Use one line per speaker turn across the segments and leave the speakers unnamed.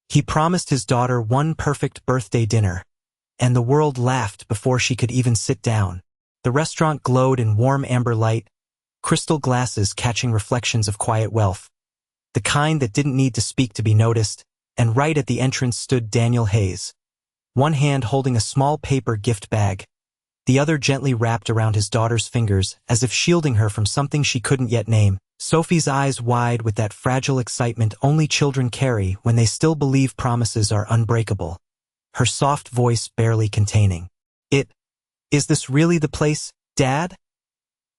He promised his daughter one perfect birthday dinner, and the world laughed before she could even sit down. The restaurant glowed in warm amber light, crystal glasses catching reflections of quiet wealth, the kind that didn't need to speak to be noticed, and right at the entrance stood Daniel Hayes, one hand holding a small paper gift bag, the other gently wrapped around his daughter's fingers as if shielding her from something she couldn't yet name. Sophie's eyes wide with that fragile excitement only children carry when they still believe promises are unbreakable, her soft voice barely containing, "Is this really the place, Dad?"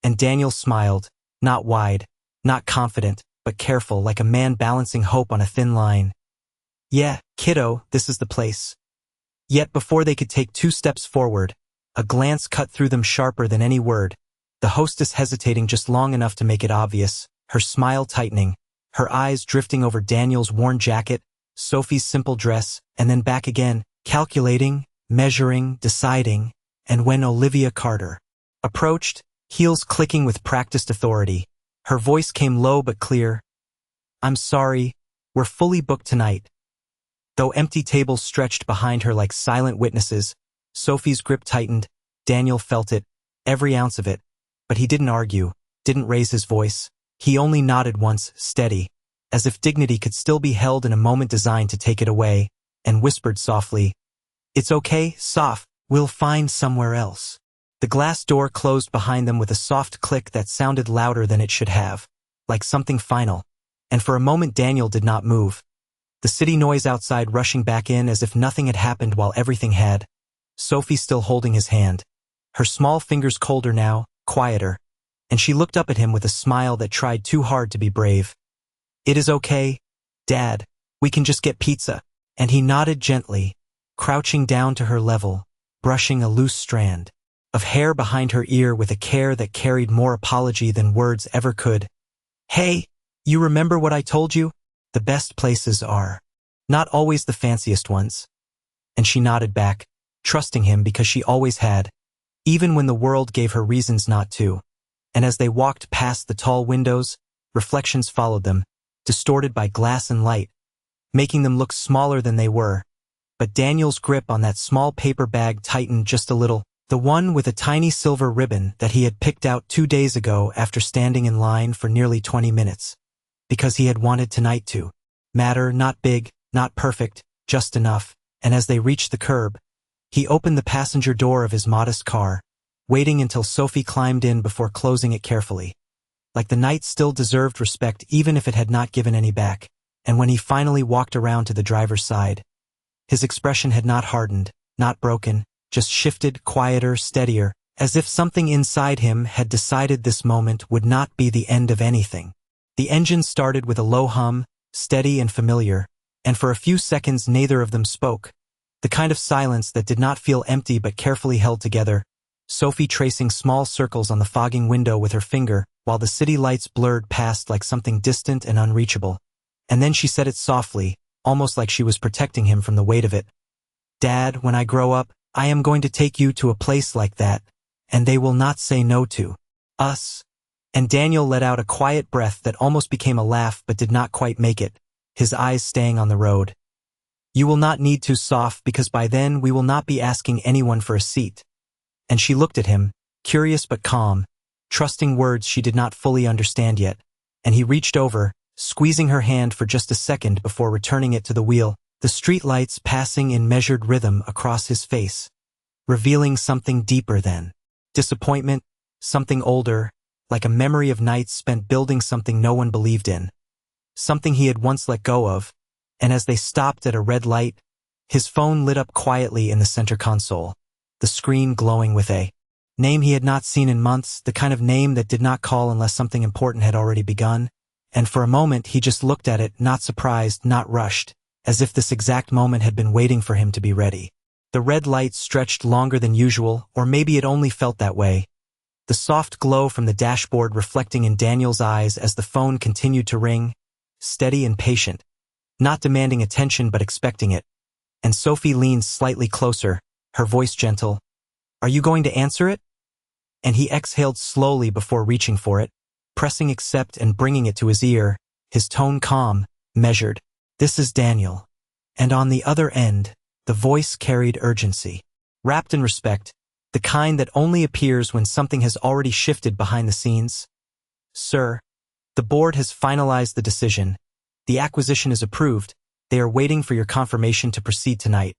And Daniel smiled, not wide, not confident, but careful, like a man balancing hope on a thin line. "Yeah, kiddo, this is the place." Yet before they could take 2 steps forward, a glance cut through them sharper than any word, the hostess hesitating just long enough to make it obvious, her smile tightening, her eyes drifting over Daniel's worn jacket, Sophie's simple dress, and then back again, calculating, measuring, deciding, and when Olivia Carter approached, heels clicking with practiced authority, her voice came low but clear. "I'm sorry, we're fully booked tonight." Though empty tables stretched behind her like silent witnesses, Sophie's grip tightened. Daniel felt it, every ounce of it, but he didn't argue, didn't raise his voice. He only nodded once, steady, as if dignity could still be held in a moment designed to take it away, and whispered softly, "It's okay, Soph, we'll find somewhere else." The glass door closed behind them with a soft click that sounded louder than it should have, like something final, and for a moment Daniel did not move. The city noise outside rushing back in as if nothing had happened while everything had. Sophie still holding his hand, her small fingers colder now, quieter, and she looked up at him with a smile that tried too hard to be brave. "It is okay, Dad, we can just get pizza." And he nodded gently, crouching down to her level, brushing a loose strand of hair behind her ear with a care that carried more apology than words ever could. "Hey, you remember what I told you? The best places are not always the fanciest ones." And she nodded back, trusting him because she always had, even when the world gave her reasons not to. And as they walked past the tall windows, reflections followed them, distorted by glass and light, making them look smaller than they were. But Daniel's grip on that small paper bag tightened just a little, the one with a tiny silver ribbon that he had picked out 2 days ago after standing in line for nearly 20 minutes. Because he had wanted tonight to matter, not big, not perfect, just enough. And as they reached the curb, he opened the passenger door of his modest car, waiting until Sophie climbed in before closing it carefully. Like the night still deserved respect even if it had not given any back. And when he finally walked around to the driver's side, his expression had not hardened, not broken, just shifted, quieter, steadier, as if something inside him had decided this moment would not be the end of anything. The engine started with a low hum, steady and familiar, and for a few seconds neither of them spoke, the kind of silence that did not feel empty but carefully held together, Sophie tracing small circles on the fogging window with her finger while the city lights blurred past like something distant and unreachable. And then she said it softly, almost like she was protecting him from the weight of it. "Dad, when I grow up, I am going to take you to a place like that, and they will not say no to us." And Daniel let out a quiet breath that almost became a laugh but did not quite make it, his eyes staying on the road. "You will not need to, Soph, because by then we will not be asking anyone for a seat." And she looked at him, curious but calm, trusting words she did not fully understand yet, and he reached over, squeezing her hand for just a second before returning it to the wheel, the street lights passing in measured rhythm across his face, revealing something deeper than disappointment, something older, like a memory of nights spent building something no one believed in, something he had once let go of. And as they stopped at a red light, his phone lit up quietly in the center console, the screen glowing with a name he had not seen in months, the kind of name that did not call unless something important had already begun. And for a moment he just looked at it, not surprised, not rushed, as if this exact moment had been waiting for him to be ready. The red light stretched longer than usual, or maybe it only felt that way. The soft glow from the dashboard reflecting in Daniel's eyes as the phone continued to ring, steady and patient, not demanding attention but expecting it. And Sophie leaned slightly closer, her voice gentle. "Are you going to answer it?" And he exhaled slowly before reaching for it, pressing accept and bringing it to his ear, his tone calm, measured. "This is Daniel." And on the other end, the voice carried urgency. Wrapped in respect, the kind that only appears when something has already shifted behind the scenes. Sir, the board has finalized the decision. The acquisition is approved. They are waiting for your confirmation to proceed tonight.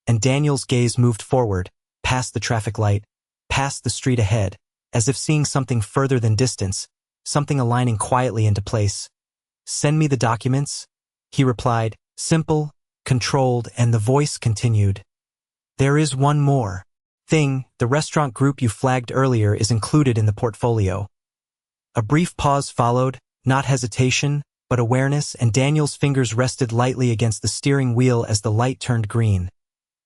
And Daniel's gaze moved forward, past the traffic light, past the street ahead, as if seeing something further than distance, something aligning quietly into place. Send me the documents, he replied, simple, controlled, and the voice continued. There is one more thing. The restaurant group you flagged earlier is included in the portfolio. A brief pause followed, not hesitation, but awareness, and Daniel's fingers rested lightly against the steering wheel as the light turned green.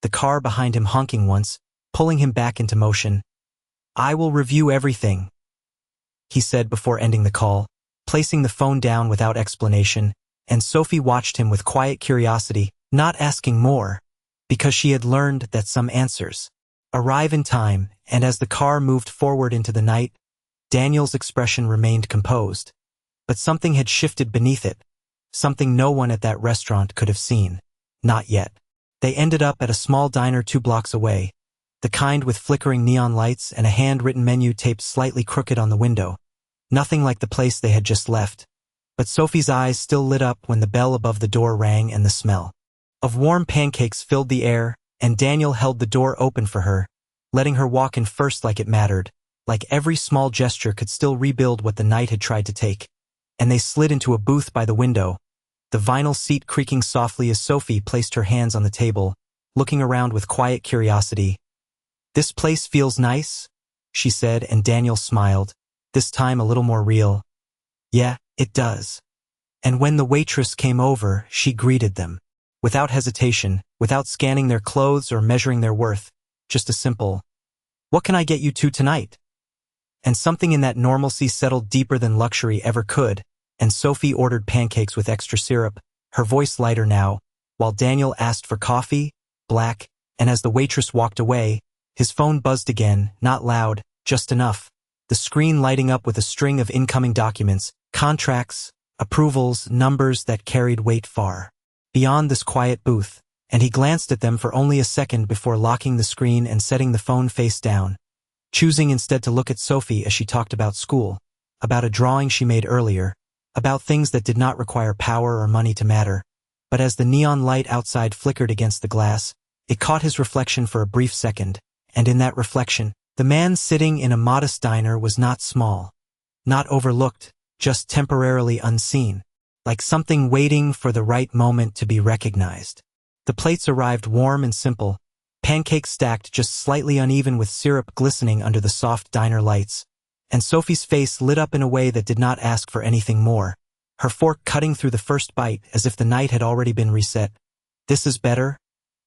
The car behind him honking once, pulling him back into motion. I will review everything, he said before ending the call, placing the phone down without explanation, and Sophie watched him with quiet curiosity, not asking more, because she had learned that some answers arrive in time, and as the car moved forward into the night, Daniel's expression remained composed. But something had shifted beneath it, something no one at that restaurant could have seen. Not yet. They ended up at a small diner 2 blocks away, the kind with flickering neon lights and a handwritten menu taped slightly crooked on the window. Nothing like the place they had just left. But Sophie's eyes still lit up when the bell above the door rang and the smell of warm pancakes filled the air, and Daniel held the door open for her, letting her walk in first like it mattered, like every small gesture could still rebuild what the night had tried to take. And they slid into a booth by the window, the vinyl seat creaking softly as Sophie placed her hands on the table, looking around with quiet curiosity. This place feels nice, she said, and Daniel smiled, this time a little more real. Yeah, it does. And when the waitress came over, she greeted them. Without hesitation, without scanning their clothes or measuring their worth, just a simple, "What can I get you two tonight?" And something in that normalcy settled deeper than luxury ever could, and Sophie ordered pancakes with extra syrup, her voice lighter now, while Daniel asked for coffee, black, and as the waitress walked away, his phone buzzed again, not loud, just enough, the screen lighting up with a string of incoming documents, contracts, approvals, numbers that carried weight far beyond this quiet booth, and he glanced at them for only a second before locking the screen and setting the phone face down, choosing instead to look at Sophie as she talked about school, about a drawing she made earlier, about things that did not require power or money to matter. But as the neon light outside flickered against the glass, it caught his reflection for a brief second, and in that reflection, the man sitting in a modest diner was not small, not overlooked, just temporarily unseen, like something waiting for the right moment to be recognized. The plates arrived warm and simple, pancakes stacked just slightly uneven with syrup glistening under the soft diner lights, and Sophie's face lit up in a way that did not ask for anything more, her fork cutting through the first bite as if the night had already been reset. "This is better,"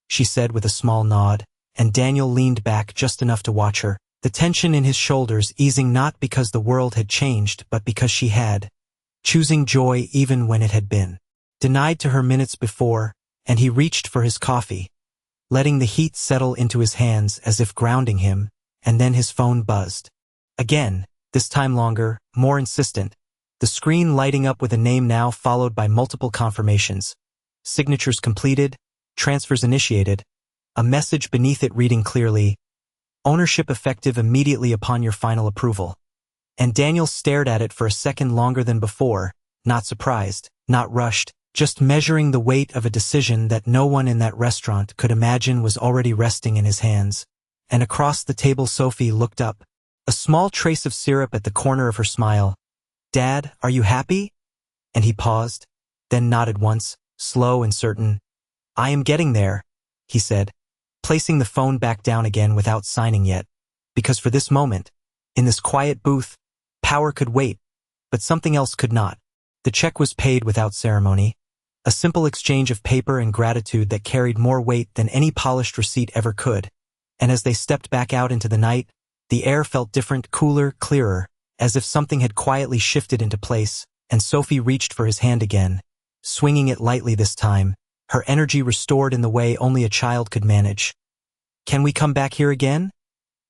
she said with a small nod, and Daniel leaned back just enough to watch her, the tension in his shoulders easing not because the world had changed but because she had, choosing joy even when it had been denied to her minutes before, and he reached for his coffee, letting the heat settle into his hands as if grounding him, and then his phone buzzed. Again, this time longer, more insistent, the screen lighting up with a name now followed by multiple confirmations. Signatures completed, transfers initiated, a message beneath it reading clearly, "Ownership effective immediately upon your final approval." And Daniel stared at it for a second longer than before, not surprised, not rushed, just measuring the weight of a decision that no one in that restaurant could imagine was already resting in his hands. And across the table Sophie looked up, a small trace of syrup at the corner of her smile. "Dad, are you happy?" And he paused, then nodded once, slow and certain. "I am getting there," he said, placing the phone back down again without signing yet, because for this moment, in this quiet booth, power could wait, but something else could not. The check was paid without ceremony, a simple exchange of paper and gratitude that carried more weight than any polished receipt ever could, and as they stepped back out into the night, the air felt different, cooler, clearer, as if something had quietly shifted into place, and Sophie reached for his hand again, swinging it lightly this time, her energy restored in the way only a child could manage. "Can we come back here again?"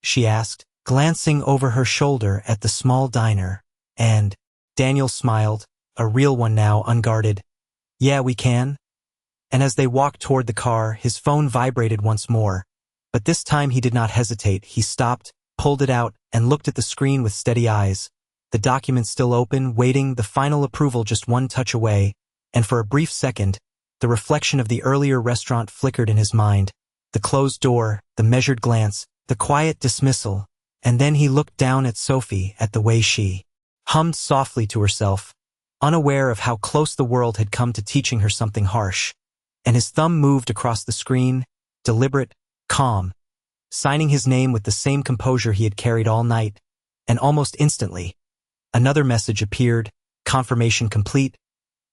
she asked, glancing over her shoulder at the small diner, and Daniel smiled, a real one now, unguarded. "Yeah, we can." And as they walked toward the car, his phone vibrated once more. But this time he did not hesitate. He stopped, pulled it out, and looked at the screen with steady eyes. The document still open, waiting, the final approval just one touch away, and for a brief second, the reflection of the earlier restaurant flickered in his mind. The closed door, the measured glance, the quiet dismissal, and then he looked down at Sophie, at the way she hummed softly to herself, unaware of how close the world had come to teaching her something harsh. And his thumb moved across the screen, deliberate, calm, signing his name with the same composure he had carried all night, and almost instantly, another message appeared, confirmation complete,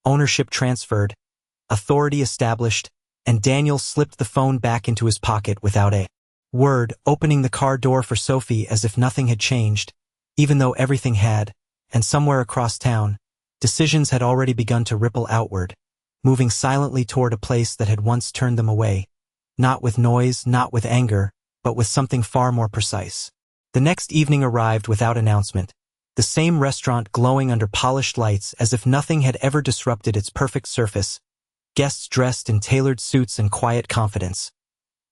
ownership transferred, authority established, and Daniel slipped the phone back into his pocket without a word, opening the car door for Sophie as if nothing had changed, even though everything had, and somewhere across town, decisions had already begun to ripple outward, moving silently toward a place that had once turned them away, not with noise, not with anger, but with something far more precise. The next evening arrived without announcement, the same restaurant glowing under polished lights as if nothing had ever disrupted its perfect surface, guests dressed in tailored suits and quiet confidence,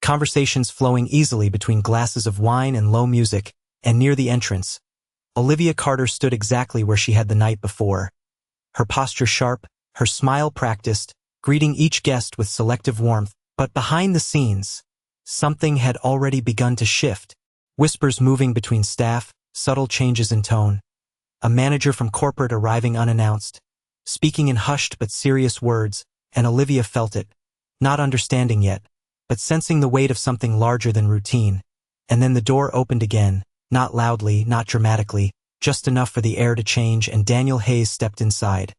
conversations flowing easily between glasses of wine and low music, and near the entrance, Olivia Carter stood exactly where she had the night before, her posture sharp, her smile practiced, greeting each guest with selective warmth, but behind the scenes, something had already begun to shift, whispers moving between staff, subtle changes in tone, a manager from corporate arriving unannounced, speaking in hushed but serious words, and Olivia felt it, not understanding yet, but sensing the weight of something larger than routine. And then the door opened again, not loudly, not dramatically, just enough for the air to change, and Daniel Hayes stepped inside,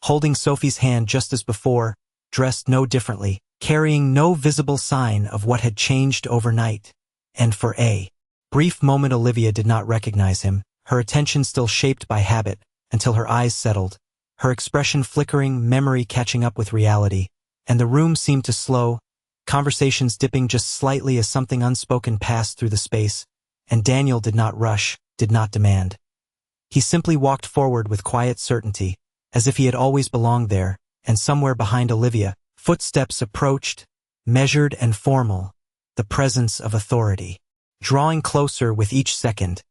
holding Sophie's hand just as before, dressed no differently, carrying no visible sign of what had changed overnight. And for a brief moment Olivia did not recognize him, her attention still shaped by habit, until her eyes settled, her expression flickering, memory catching up with reality, and the room seemed to slow, conversations dipping just slightly as something unspoken passed through the space, and Daniel did not rush, did not demand. He simply walked forward with quiet certainty, as if he had always belonged there, and somewhere behind Olivia, footsteps approached, measured and formal, the presence of authority, drawing closer with each second,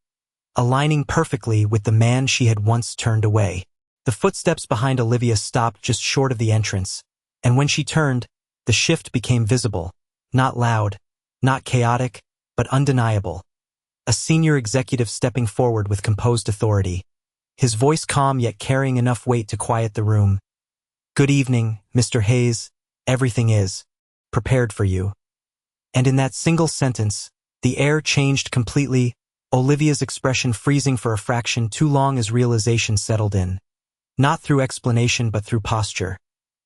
aligning perfectly with the man she had once turned away. The footsteps behind Olivia stopped just short of the entrance, and when she turned, the shift became visible, not loud, not chaotic, but undeniable. A senior executive stepping forward with composed authority, his voice calm yet carrying enough weight to quiet the room. "Good evening, Mr. Hayes, everything is prepared for you." And in that single sentence, the air changed completely, Olivia's expression freezing for a fraction too long as realization settled in. Not through explanation but through posture,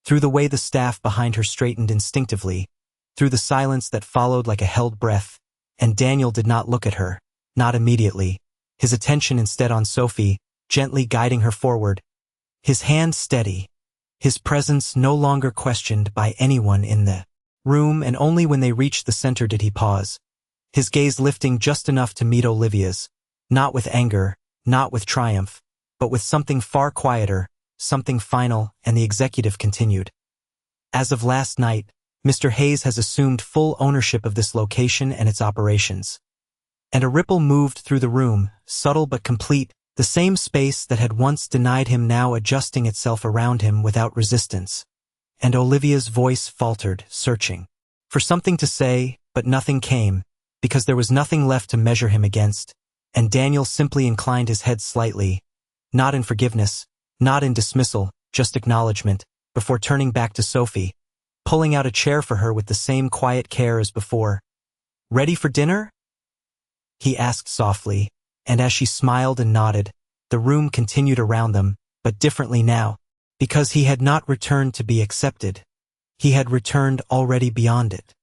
through the way the staff behind her straightened instinctively, through the silence that followed like a held breath, and Daniel did not look at her, not immediately, his attention instead on Sophie, gently guiding her forward, his hand steady, his presence no longer questioned by anyone in the room, and only when they reached the center did he pause, his gaze lifting just enough to meet Olivia's, not with anger, not with triumph, but with something far quieter, something final, and the executive continued. "As of last night, Mr. Hayes has assumed full ownership of this location and its operations." And a ripple moved through the room, subtle but complete, the same space that had once denied him now adjusting itself around him without resistance. And Olivia's voice faltered, searching for something to say, but nothing came, because there was nothing left to measure him against, and Daniel simply inclined his head slightly, not in forgiveness, not in dismissal, just acknowledgement, before turning back to Sophie, pulling out a chair for her with the same quiet care as before. "Ready for dinner?" he asked softly, and as she smiled and nodded, the room continued around them, but differently now, because he had not returned to be accepted. He had returned already beyond it.